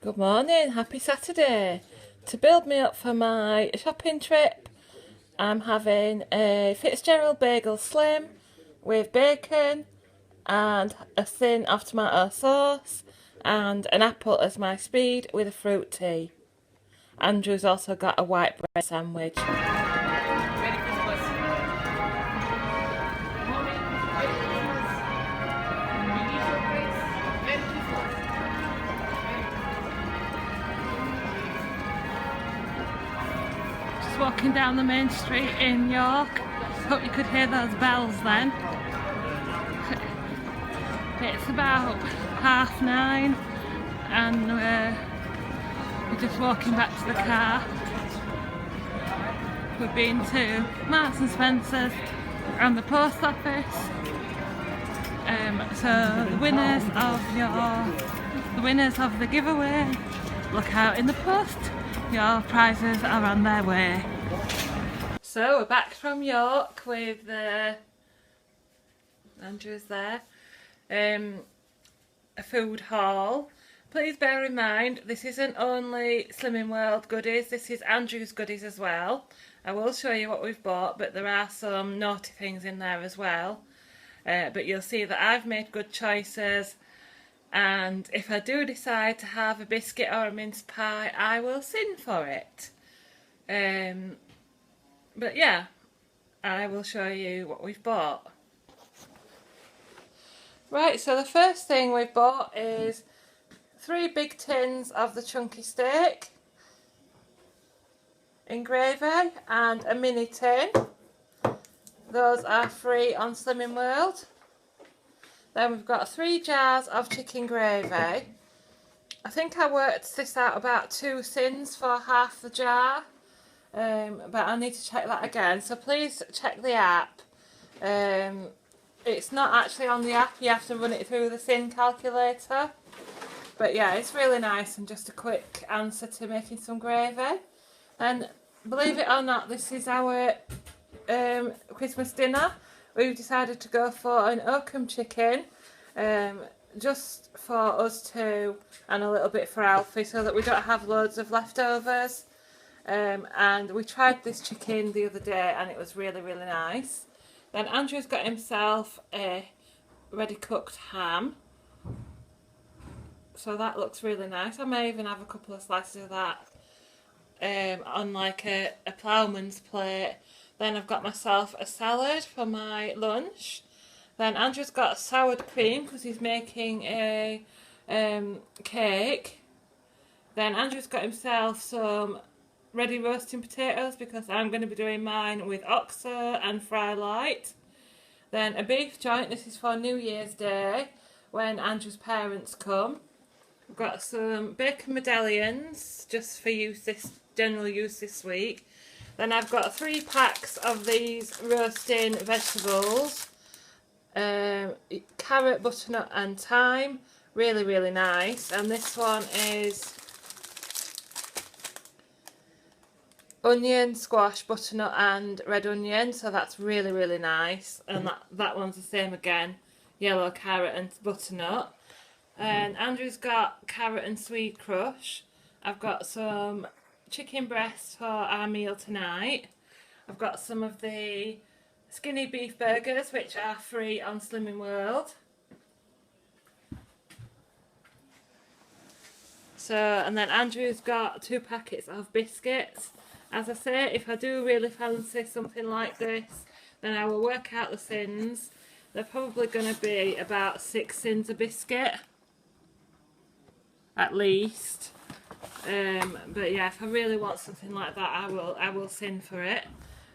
Good morning, happy Saturday. To build me up for my shopping trip, I'm having a Fitzgerald Bagel Slim with bacon and a thin of tomato sauce and an apple as my speed with a fruit tea. Andrew's also got a white bread sandwich. Walking down the main street in York. Hope you could hear those bells then. It's about 9:30 and we're just walking back to the car. We've been to Marks and Spencer's and the post office. So the winners of the giveaway, look out in the post. Your prizes are on their way. So we're back from York with Andrew's there. A food haul. Please bear in mind this isn't only Slimming World goodies, this is Andrew's goodies as well. I will show you what we've bought, but there are some naughty things in there as well. But you'll see that I've made good choices. And if I do decide to have a biscuit or a mince pie, I will sin for it. But yeah, I will show you what we've bought. Right, so the first thing we've bought is 3 big tins of the chunky steak in gravy and a mini tin. Those are free on Slimming World. Then we've got 3 jars of chicken gravy. I think I worked this out about 2 sins for half the jar, but I need to check that again. So please check the app. It's not actually on the app, you have to run it through the sin calculator. But yeah, it's really nice and just a quick answer to making some gravy. And believe it or not, this is our Christmas dinner. We've decided to go for an Oakham chicken, just for us two and a little bit for Alfie, so that we don't have loads of leftovers. And we tried this chicken the other day and it was really, really nice. Then Andrew's got himself a ready cooked ham. So that looks really nice. I may even have a couple of slices of that on like a ploughman's plate. Then I've got myself a salad for my lunch. Then Andrew's got sour cream because he's making a cake. Then Andrew's got himself some ready roasting potatoes because I'm going to be doing mine with oxo and fry light. Then a beef joint, this is for New Year's Day when Andrew's parents come. I've got some bacon medallions just for use, general use this week. Then I've got 3 packs of these roasting vegetables. Carrot, butternut and thyme. Really, really nice. And this one is onion, squash, butternut and red onion. So that's really, really nice. And that one's the same again. Yellow carrot and butternut. And Andrew's got carrot and sweet crush. I've got some chicken breast for our meal tonight. I've got some of the skinny beef burgers which are free on Slimming World. So, and then Andrew's got 2 packets of biscuits. As I say, if I do really fancy something like this, then I will work out the sins. They're probably going to be about 6 sins a biscuit, at least. But yeah, if I really want something like that, I will sin for it.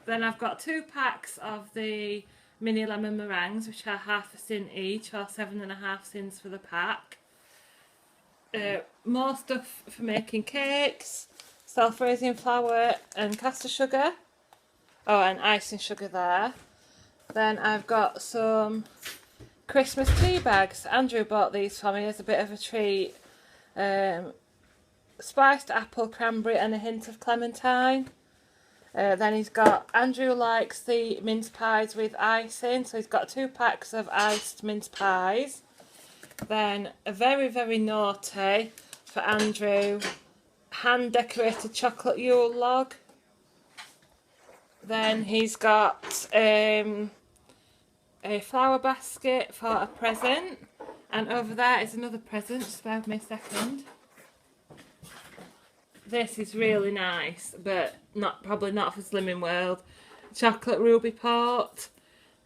Then I've got 2 packs of the mini lemon meringues, which are half a sin each, or 7.5 sins for the pack. More stuff for making cakes, self-raising flour and caster sugar. Oh, and icing sugar there. Then I've got some Christmas tea bags. Andrew bought these for me as a bit of a treat. Spiced apple, cranberry and a hint of clementine. Then he's got, Andrew likes the mince pies with icing, so he's got 2 packs of iced mince pies. Then a very, very naughty for Andrew, hand decorated chocolate Yule log. Then he's got a flower basket for a present, and over there is another present. Just bear with me a second. This is really nice, but probably not for Slimming World. Chocolate ruby port.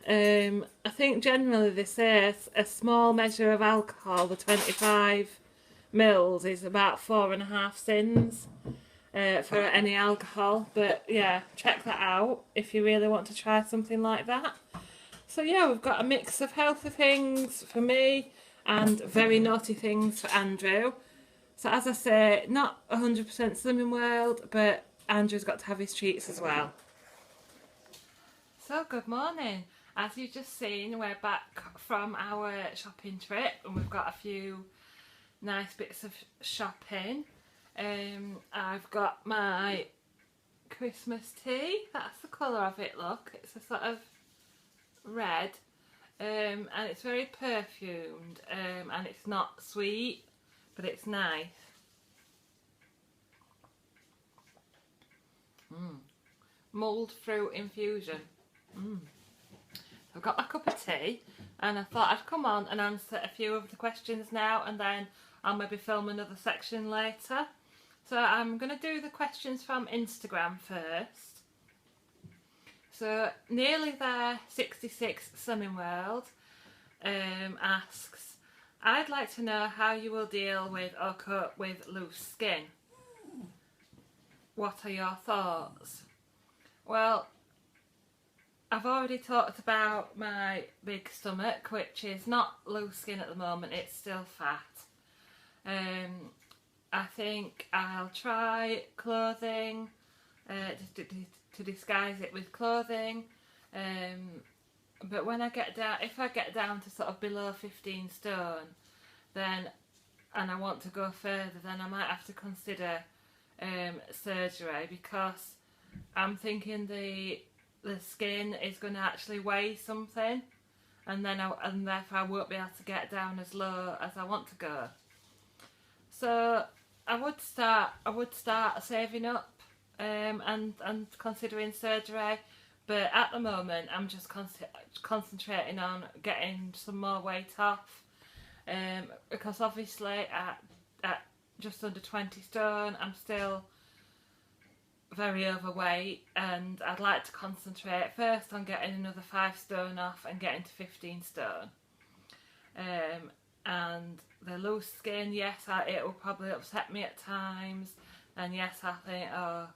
I think generally they say a small measure of alcohol, the 25 mils, is about 4.5 sins. For any alcohol, but yeah, check that out if you really want to try something like that. So yeah, we've got a mix of healthy things for me and very naughty things for Andrew. So as I say, not 100% Slimming World, but Andrew's got to have his treats as well. So good morning. As you've just seen, we're back from our shopping trip and we've got a few nice bits of shopping. I've got my Christmas tea. That's the colour of it, look. It's a sort of red, and it's very perfumed, and it's not sweet, but it's nice. Mulled fruit infusion. I've got my cup of tea, and I thought I'd come on and answer a few of the questions now, and then I'll maybe film another section later. So I'm going to do the questions from Instagram first. So Nearly There 66 Slimming World asks, I'd like to know how you will deal with or cope with loose skin. What are your thoughts? Well, I've already talked about my big stomach, which is not loose skin at the moment, it's still fat. I think I'll try clothing, to disguise it with clothing, but when I get down, if I get down to sort of below 15 stone, then, and I want to go further, then I might have to consider surgery, because I'm thinking the skin is going to actually weigh something, and therefore I won't be able to get down as low as I want to go. So I would start saving up and considering surgery, but at the moment I'm just concentrating on getting some more weight off, because obviously at just under 20 stone I'm still very overweight, and I'd like to concentrate first on getting another 5 stone off and getting to 15 stone. And the loose skin, yes, it will probably upset me at times, and yes, I think, oh,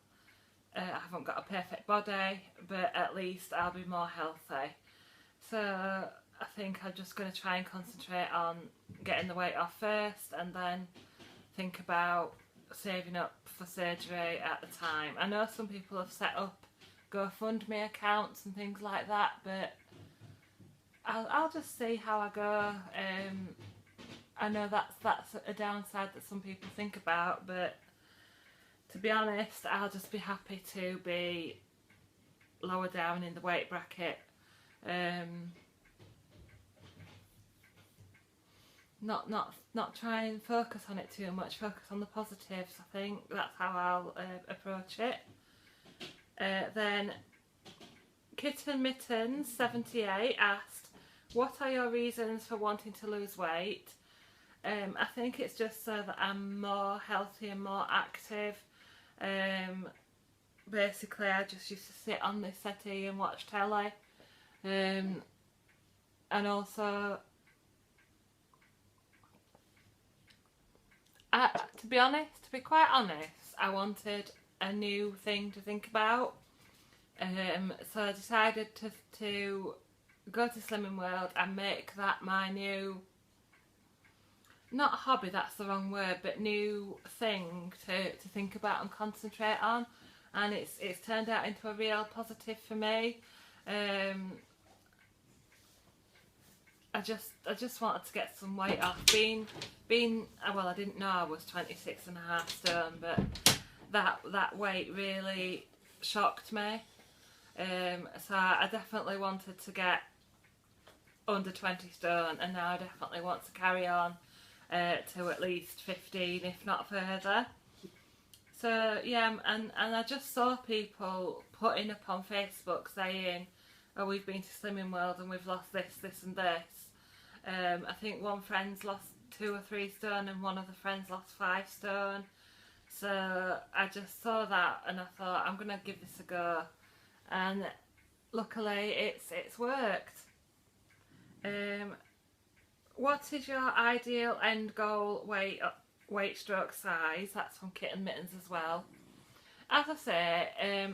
I haven't got a perfect body, but at least I'll be more healthy. So I think I'm just going to try and concentrate on getting the weight off first, and then think about saving up for surgery at the time. I know some people have set up GoFundMe accounts and things like that, but I'll just see how I go. I know that's a downside that some people think about, but to be honest, I'll just be happy to be lower down in the weight bracket. Not try and focus on it too much, focus on the positives. I think that's how I'll approach it. Then Kitten Mittens 78 asked, what are your reasons for wanting to lose weight? I think it's just so that I'm more healthy and more active. Basically I just used to sit on this settee and watch telly, and also to be quite honest, I wanted a new thing to think about, so I decided to go to Slimming World and make that my new, not hobby, that's the wrong word, but new thing to think about and concentrate on, and it's turned out into a real positive for me. I just wanted to get some weight off. Well, I didn't know I was 26.5 stone, but that weight really shocked me. So I definitely wanted to get under 20 stone, and now I definitely want to carry on to at least 15, if not further. So yeah, and I just saw people putting up on Facebook saying, oh, we've been to Slimming World and we've lost this, this and this. I think one friend's lost 2 or 3 stone and one of the friends lost 5 stone. So I just saw that and I thought, I'm going to give this a go. And luckily it's worked. What is your ideal end goal weight stroke size? That's from Kitten Mittens as well. As I say,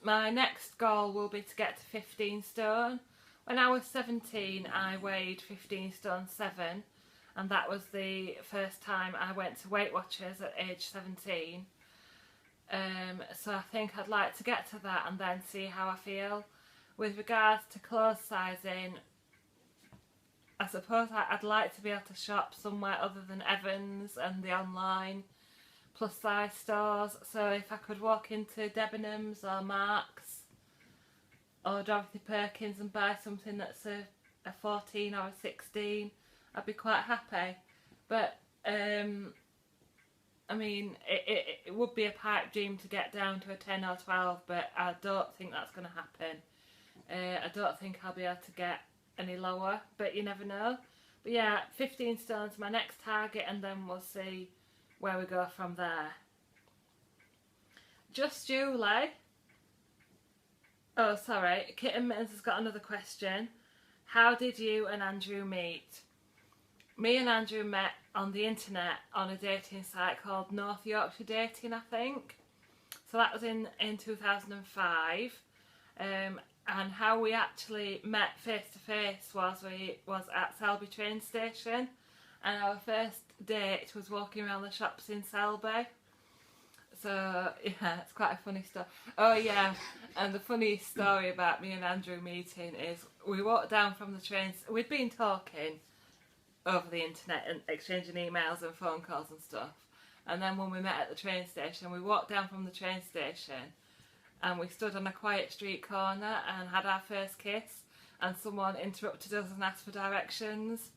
my next goal will be to get to 15 stone. When I was 17 I weighed 15 stone 7, and that was the first time I went to Weight Watchers at age 17. So I think I'd like to get to that and then see how I feel. With regards to clothes sizing, I suppose I'd like to be able to shop somewhere other than Evans and the online plus size stores. So if I could walk into Debenhams or Marks or Dorothy Perkins and buy something that's a 14 or a 16, I'd be quite happy. But I mean, it would be a pipe dream to get down to a 10 or 12, but I don't think that's going to happen. I don't think I'll be able to get any lower, but you never know. But yeah, 15 stone's my next target, and then we'll see where we go from there. Just Julie. Oh, sorry. Kitten Mittens has got another question. How did you and Andrew meet? Me and Andrew met on the internet on a dating site called North Yorkshire Dating, I think. So that was in 2005. And how we actually met face to face was at Selby train station, and our first date was walking around the shops in Selby. So yeah, it's quite a funny story. Oh yeah, and the funniest story about me and Andrew meeting is we walked down from the train. We'd been talking over the internet and exchanging emails and phone calls and stuff, and then when we met at the train station, we walked down from the train station and we stood on a quiet street corner and had our first kiss, and someone interrupted us and asked for directions.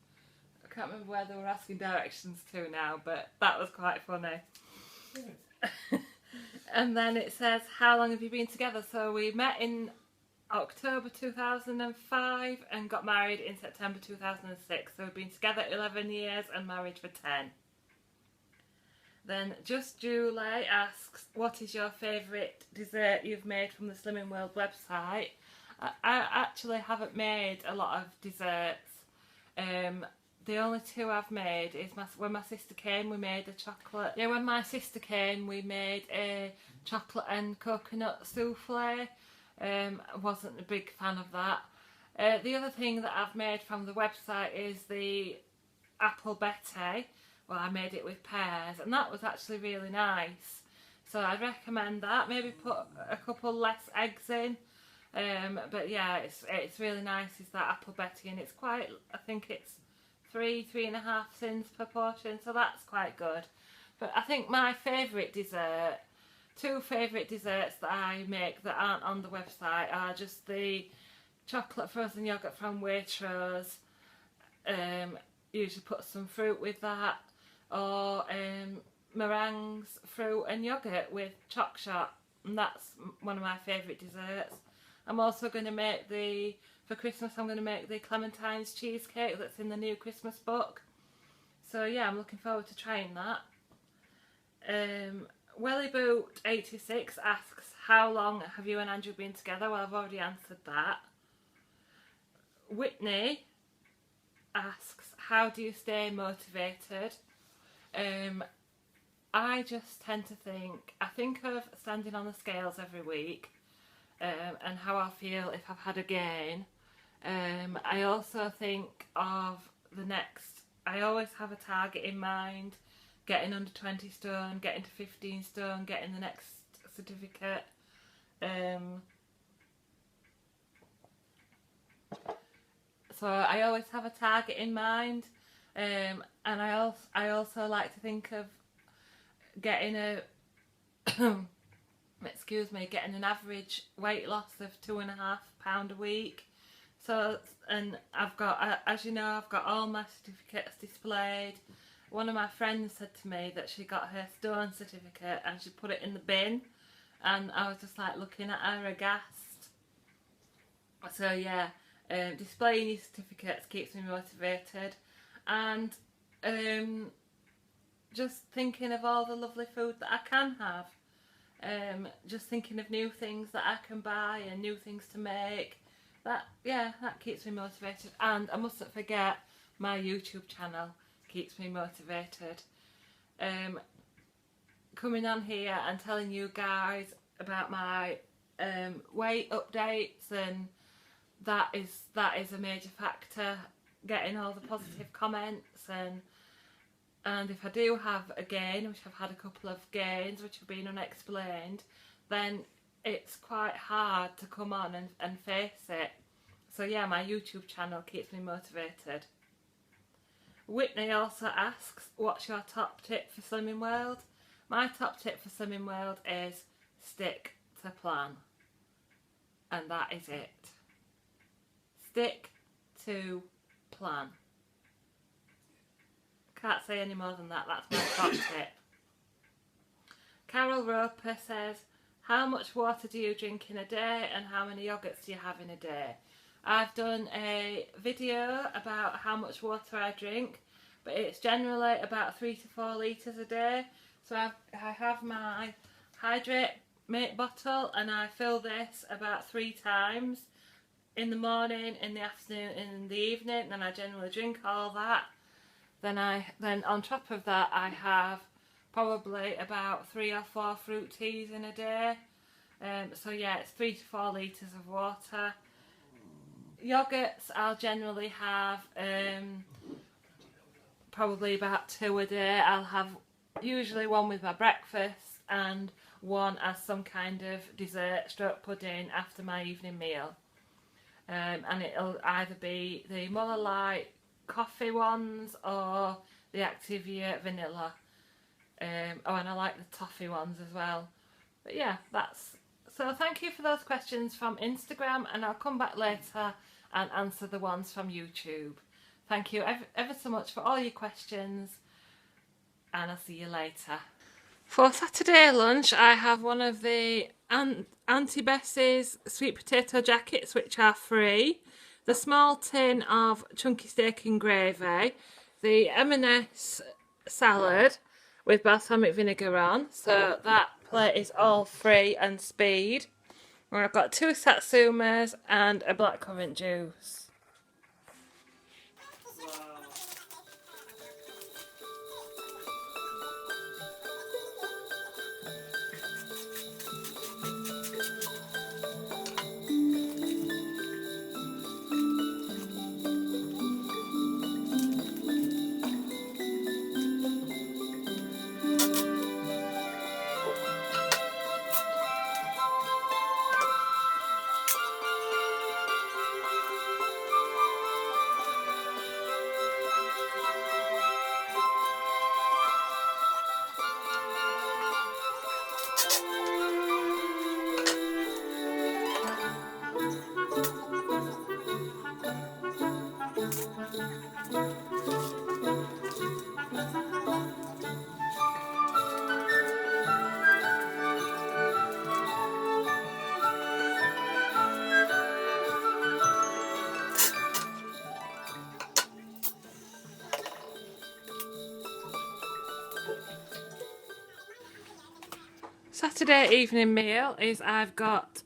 I can't remember where they were asking directions to now, but that was quite funny. And then it says, how long have you been together? So we met in October 2005 and got married in September 2006. So we've been together 11 years and married for 10. Then Just Julie asks, what is your favourite dessert you've made from the Slimming World website? I actually haven't made a lot of desserts. The only 2 I've made is when my sister came, we made a chocolate. Yeah, when my sister came, we made a chocolate and coconut souffle. I wasn't a big fan of that. The other thing that I've made from the website is the apple betty. Well, I made it with pears, and that was actually really nice. So I'd recommend that. Maybe put a couple less eggs in. But yeah, it's really nice. Is that apple betty, and it's quite. I think it's 3.5 cents per portion, so that's quite good. But I think my favourite dessert, 2 favourite desserts that I make that aren't on the website are just the chocolate frozen yoghurt from Waitrose. Usually put some fruit with that, or meringues, fruit and yoghurt with choc shot, and that's one of my favourite desserts. I'm also going to make for Christmas I'm going to make the Clementine's cheesecake that's in the new Christmas book. So yeah, I'm looking forward to trying that. Wellyboot86 asks, how long have you and Andrew been together? Well, I've already answered that. Whitney asks, how do you stay motivated? I just tend to I think of standing on the scales every week and how I feel if I've had a gain. I also think of I always have a target in mind, getting under 20 stone, getting to 15 stone, getting the next certificate. So I always have a target in mind, and I also like to think of getting getting an average weight loss of 2.5 pounds a week. So, and I've got, as you know, I've got all my certificates displayed. one of my friends said to me that she got her stone certificate and she put it in the bin, and I was just like looking at her aghast. So yeah, displaying your certificates keeps me motivated, and just thinking of all the lovely food that I can have. Just thinking of new things that I can buy and new things to make. That keeps me motivated. And I mustn't forget, my YouTube channel keeps me motivated. Coming on here and telling you guys about my weight updates, and that is a major factor. Getting all the positive comments, and if I do have a gain, which I've had a couple of gains which have been unexplained, then it's quite hard to come on and face it. So yeah, my YouTube channel keeps me motivated. Whitney also asks, what's your top tip for Slimming World? My top tip for Slimming World is stick to plan. And that is it. Stick to plan. Can't say any more than that, that's my top tip. Carol Roper says, how much water do you drink in a day and how many yogurts do you have in a day? I've done a video about how much water I drink, but it's generally about 3 to 4 litres a day. So I have my Hydrate Mate bottle, and I fill this about 3 times, in the morning, in the afternoon, and in the evening, and I generally drink all that. Then on top of that, I have probably about 3 or 4 fruit teas in a day. So yeah, it's 3 to 4 litres of water. Yogurts I'll generally have probably about 2 a day. I'll have usually one with my breakfast and one as some kind of dessert stroke pudding after my evening meal. And it'll either be the Muller Lite coffee ones or the Activia vanilla. And I like the toffee ones as well. But yeah, so thank you for those questions from Instagram, and I'll come back later and answer the ones from YouTube. Thank you ever so much for all your questions, and I'll see you later. For Saturday lunch, I have one of the Auntie Bessie's sweet potato jackets, which are free, the small tin of chunky steak and gravy, the M&S salad with balsamic vinegar on, so that plate is all free and speed. And I've got 2 satsumas and a blackcurrant juice. Saturday evening meal is I've got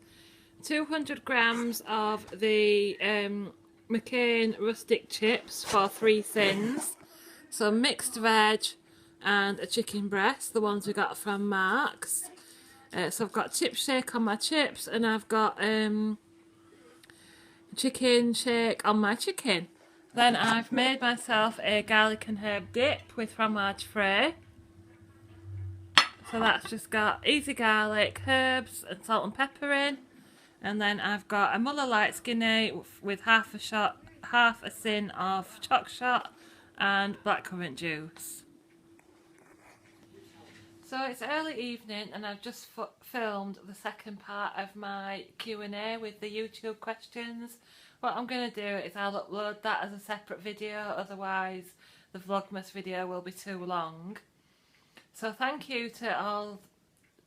200 grams of the McCain rustic chips for 3 cents, some mixed veg and a chicken breast, the ones we got from Mark's. So I've got chip shake on my chips, and I've got chicken shake on my chicken. Then I've made myself a garlic and herb dip with fromage frais. So that's just got easy garlic, herbs and salt and pepper in. And then I've got a Muller Lite skinny with half a tin of choc shot and blackcurrant juice. So it's early evening, and I've just filmed the second part of my Q&A with the YouTube questions. What I'm going to do is I'll upload that as a separate video, otherwise the Vlogmas video will be too long. So thank you to all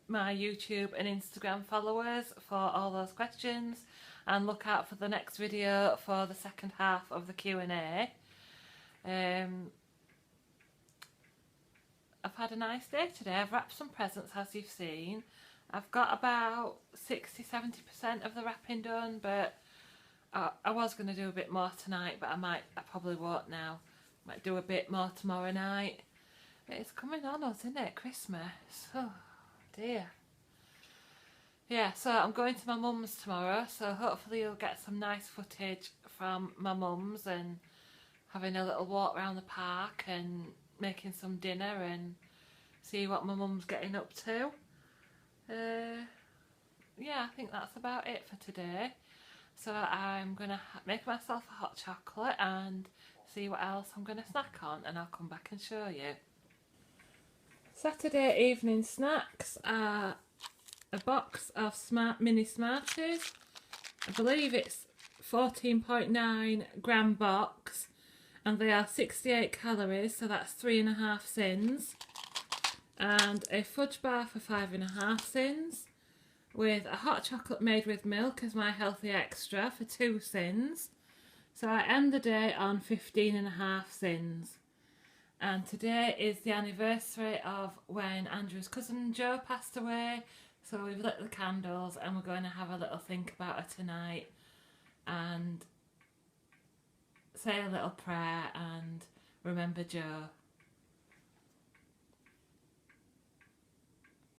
my YouTube and Instagram followers for all those questions, and look out for the next video for the second half of the Q&A. I've had a nice day today. I've wrapped some presents, as you've seen. I've got about 60-70% of the wrapping done, but I was going to do a bit more tonight, but I probably won't now. Might do a bit more tomorrow night. It's coming on us, isn't it? Christmas. Oh dear. Yeah, so I'm going to my mum's tomorrow, so hopefully you'll get some nice footage from my mum's and having a little walk around the park and making some dinner and see what my mum's getting up to. Yeah, I think that's about it for today. So I'm going to make myself a hot chocolate and see what else I'm going to snack on, and I'll come back and show you. Saturday evening snacks are a box of mini Smarties. I believe it's 14.9 gram box, and they are 68 calories, so that's 3.5 sins. And a fudge bar for 5.5 sins, with a hot chocolate made with milk as my healthy extra for 2 sins. So I end the day on 15.5 sins. And today is the anniversary of when Andrew's cousin Joe passed away, so we've lit the candles and we're going to have a little think about her tonight and say a little prayer and remember Joe.